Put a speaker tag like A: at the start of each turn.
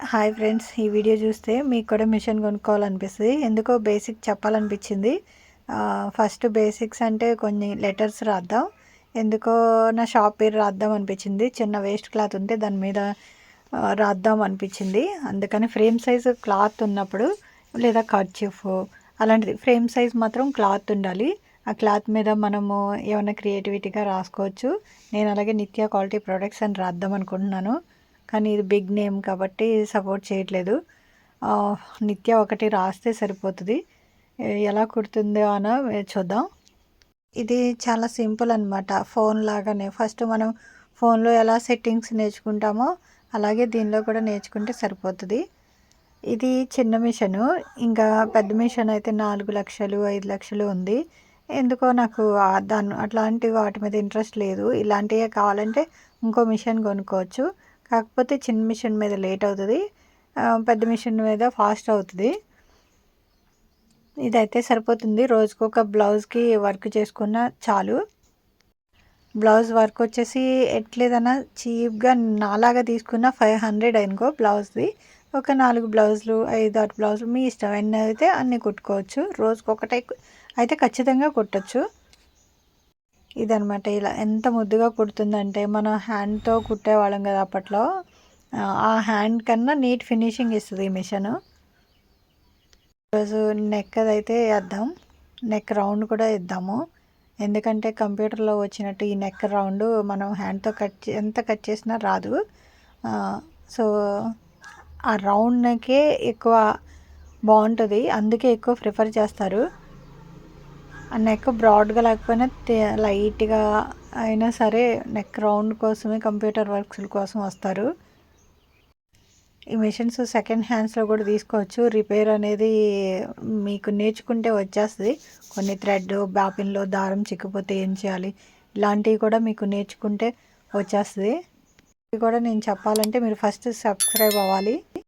A: Hi friends, ఈ video చూస్తే మీకు కూడా మిషన్ కొనుక్కోవాలనిపిస్తుంది. ఎందుకో బేసిక్ చెప్పాలనిపించింది. ఫస్ట్ బేసిక్స్ అంటే కొన్ని లెటర్స్ రాద్దాం. ఎందుకో నా షాప్ పేరు రాద్దాం అనిపించింది. చిన్న వేస్ట్ క్లాత్ ఉంటే దాని మీద రాద్దాం అనిపించింది. అందుకని ఫ్రేమ్ సైజు క్లాత్ ఉన్నప్పుడు లేదా కర్చీఫ్ అలాంటిది ఫ్రేమ్ సైజ్ మాత్రం క్లాత్ ఉండాలి. ఆ క్లాత్ మీద మనము ఏమైనా క్రియేటివిటీగా రాసుకోవచ్చు. నేను అలాగే నిత్య క్వాలిటీ ప్రొడక్ట్స్ అని రాద్దాం అనుకుంటున్నాను. కానీ ఇది బిగ్ నేమ్ కాబట్టి సపోర్ట్ చేయట్లేదు. నిత్య ఒకటి రాస్తే సరిపోతుంది. ఎలా కుడుతుందో అని చూద్దాం. ఇది చాలా సింపుల్ అనమాట. ఫోన్ లాగానే ఫస్ట్ మనం ఫోన్లో ఎలా సెట్టింగ్స్ నేర్చుకుంటామో అలాగే దీనిలో కూడా నేర్చుకుంటే సరిపోతుంది. ఇది చిన్న మిషను. ఇంకా పెద్ద మిషన్ అయితే 4 లక్షలు 5 లక్షలు ఉంది. ఎందుకో నాకు అట్లాంటి వాటి మీద ఇంట్రెస్ట్ లేదు. ఇలాంటివే కావాలంటే ఇంకో మిషన్ కొనుక్కోవచ్చు. కాకపోతే చిన్న మిషన్ మీద లేట్ అవుతుంది, పెద్ద మిషన్ మీద ఫాస్ట్ అవుతుంది. ఇదైతే సరిపోతుంది. రోజుకొక బ్లౌజ్కి వర్క్ చేసుకున్న చాలు. బ్లౌజ్ వర్క్ వచ్చేసి ఎట్లేదన్నా చీప్గా నాలాగా తీసుకున్న 500 అనుకో బ్లౌజ్ది. ఒక 4 బ్లౌజులు 5-6 బ్లౌజులు మీ ఇష్టం, ఎన్ని అయితే అన్నీ కుట్టుకోవచ్చు. రోజుకొకటే అయితే ఖచ్చితంగా కుట్టచ్చు. ఇదనమాట. ఇలా ఎంత ముద్దుగా కుడుతుందంటే మన హ్యాండ్తో కుట్టేవాళ్ళం కదా అప్పట్లో, ఆ హ్యాండ్ కన్నా నీట్ ఫినిషింగ్ ఇస్తుంది ఈ మిషన్. ఈరోజు నెక్ అయితే వేద్దాం. నెక్ రౌండ్ కూడా ఇద్దాము. ఎందుకంటే కంప్యూటర్లో వచ్చినట్టు ఈ నెక్ రౌండ్ మనం హ్యాండ్తో ఎంత కట్ చేసినా రాదు. సో ఆ రౌండ్ నెక్కే ఎక్కువ బాగుంటుంది, అందుకే ఎక్కువ ప్రిఫర్ చేస్తారు. ఆ నెక్ బ్రాడ్గా లేకపోయినా లైట్గా అయినా సరే నెక్ రౌండ్ కోసమే కంప్యూటర్ వర్క్స్ కోసం వస్తారు. ఈ మిషన్స్ సెకండ్ హ్యాండ్స్లో కూడా తీసుకోవచ్చు. రిపేర్ అనేది మీకు నేర్చుకుంటే వచ్చేస్తుంది. కొన్ని థ్రెడ్ బాపిన్లో దారం చిక్కిపోతే ఏం చేయాలి, ఇలాంటివి కూడా మీకు నేర్చుకుంటే వచ్చేస్తుంది. ఇది కూడా నేను చెప్పాలంటే మీరు ఫస్ట్ సబ్స్క్రైబ్ అవ్వాలి.